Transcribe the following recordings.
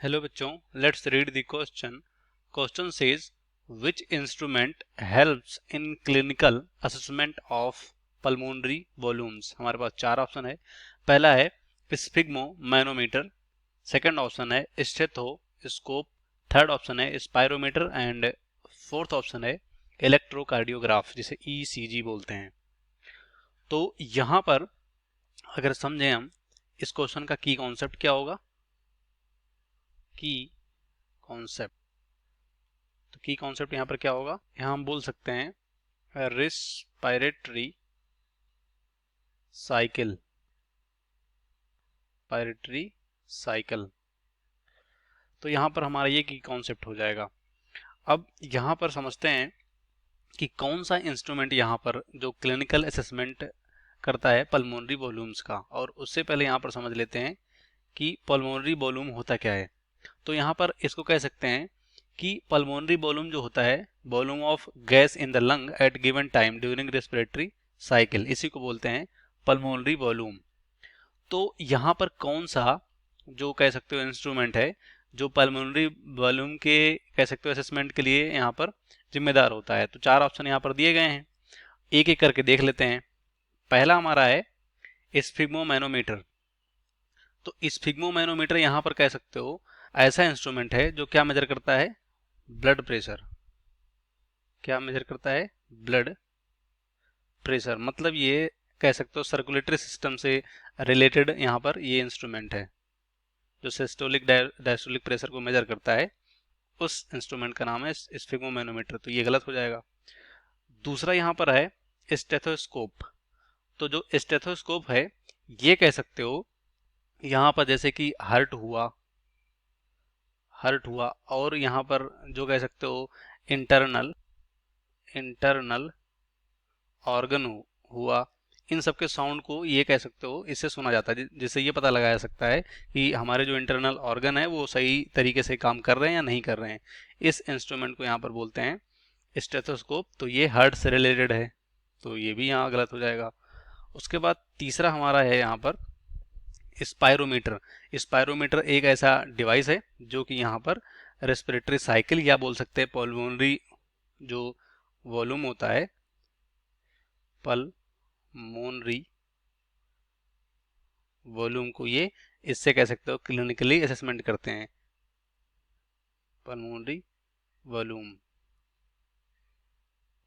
Hello बच्चों, let's read the question. Question says which instrument helps in clinical assessment of pulmonary volumes. हमारे पास चार option है। पहला है स्फिग्मो मैनोमीटर, सेकंड ऑप्शन है स्टेथोस्कोप, थर्ड ऑप्शन है स्पायरोमीटर एंड फोर्थ ऑप्शन है electrocardiograph, जिसे ईसीजी बोलते हैं। तो यहां पर अगर समझें हम इस क्वेश्चन का की कॉन्सेप्ट क्या होगा, की कॉन्सेप्ट। तो की कॉन्सेप्ट यहाँ पर क्या होगा, यहाँ हम बोल सकते हैं रिस्पायरेटरी साइकिल, पायरेटरी साइकिल। तो यहाँ पर हमारा ये की कॉन्सेप्ट हो जाएगा। अब यहाँ पर समझते हैं कि कौन सा इंस्ट्रूमेंट यहाँ पर जो क्लिनिकल असेसमेंट करता है पल्मोनरी वॉल्यूम्स का, और उससे पहले यहाँ पर समझ लेते हैं कि पल्मोनरी वॉल्यूम होता क्या है। तो यहाँ पर इसको कह सकते हैं कि पल्मोनरी वॉल्यूम जो होता है, volume of gas in the lung at given time during respiratory cycle, इसी को बोलते हैं पल्मोनरी वॉल्यूम। तो यहाँ पर कौन सा जो कह सकते हो इंस्ट्रूमेंट है जो पल्मोनरी वॉल्यूम के कह सकते हो असेसमेंट के लिए यहाँ पर जिम्मेदार होता है। तो चार ऑप्शन यहाँ पर दिए गए हैं, एक एक करके देख लेते हैं। पहला हमारा है स्फिग्मोमैनोमीटर। तो स्फिग्मोमैनोमीटर यहाँ पर कह सकते हो ऐसा इंस्ट्रूमेंट है जो क्या मेजर करता है, ब्लड प्रेशर। क्या मेजर करता है, ब्लड प्रेशर। मतलब ये कह सकते हो सर्कुलेटरी सिस्टम से रिलेटेड यहाँ पर ये इंस्ट्रूमेंट है जो सिस्टोलिक डायस्टोलिक प्रेशर को मेजर करता है। उस इंस्ट्रूमेंट का नाम है स्फिग्मोमैनोमीटर, तो ये गलत हो जाएगा। दूसरा यहाँ पर है स्टेथोस्कोप। तो जो स्टेथोस्कोप है ये कह सकते हो यहाँ पर जैसे कि हर्ट हुआ और यहाँ पर जो कह सकते हो इंटरनल इंटरनल ऑर्गन हुआ, इन सब के साउंड को ये कह सकते हो इससे सुना जाता है, जिससे ये पता लगाया सकता है कि हमारे जो इंटरनल ऑर्गन है वो सही तरीके से काम कर रहे हैं या नहीं कर रहे हैं। इस इंस्ट्रूमेंट को यहाँ पर बोलते हैं स्टेथोस्कोप। तो ये हार्ट से रिलेटेड है, तो ये भी यहाँ गलत हो जाएगा। उसके बाद तीसरा हमारा है यहाँ पर स्पायरोमीटर। स्पायरोमीटर एक ऐसा डिवाइस है जो कि यहाँ पर रेस्पिरेटरी साइकिल या बोल सकते हैं पल्मोनरी जो वॉल्यूम होता है, पल्मोनरी वॉल्यूम को ये इससे कह सकते हो क्लिनिकली असेसमेंट करते हैं। पल्मोनरी वॉल्यूम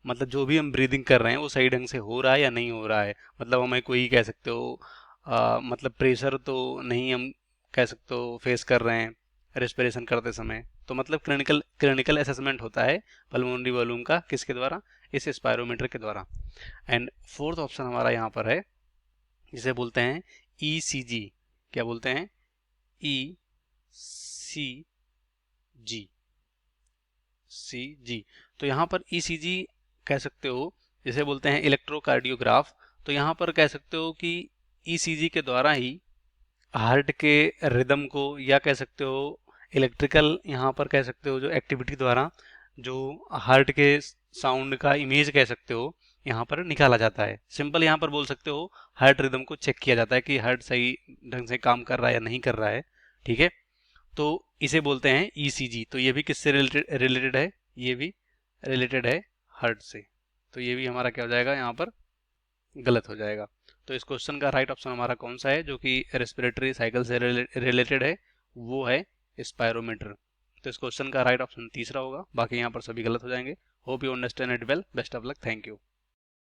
मतलब जो भी हम ब्रीदिंग कर रहे हैं वो सही ढंग से हो रहा है या नहीं हो रहा है। मतलब हमें कोई कह सकते हो मतलब प्रेशर तो नहीं हम कह सकते हो फेस कर रहे हैं रेस्पिरेशन करते समय। तो मतलब क्लिनिकल असेसमेंट होता है पल्मोनरी वॉल्यूम का, किसके द्वारा, इस स्पायरोमीटर के द्वारा। एंड फोर्थ ऑप्शन हमारा यहाँ पर है जिसे बोलते हैं ईसीजी। क्या बोलते हैं, ई सी जी। तो यहाँ पर ईसीजी कह सकते हो जिसे बोलते हैं इलेक्ट्रोकार्डियोग्राफ। तो यहाँ पर कह सकते हो कि ईसीजी के द्वारा ही हार्ट के रिदम को या कह सकते हो इलेक्ट्रिकल यहाँ पर कह सकते हो जो एक्टिविटी द्वारा जो हार्ट के साउंड का इमेज कह सकते हो यहाँ पर निकाला जाता है। सिंपल यहाँ पर बोल सकते हो हार्ट रिदम को चेक किया जाता है कि हार्ट सही ढंग से काम कर रहा है या नहीं कर रहा है। ठीक है, तो इसे बोलते हैं ईसीजी। तो ये भी किससे रिलेटेड है, ये भी रिलेटेड है हार्ट से। तो ये भी हमारा क्या हो जाएगा, यहाँ पर गलत हो जाएगा। तो इस क्वेश्चन का राइट ऑप्शन हमारा कौन सा है जो कि रेस्पिरेटरी साइकिल से रिलेटेड है, वो है स्पायरोमीटर। तो इस क्वेश्चन का राइट ऑप्शन तीसरा होगा, बाकी यहाँ पर सभी गलत हो जाएंगे। Hope you understand it well, best of luck, thank you.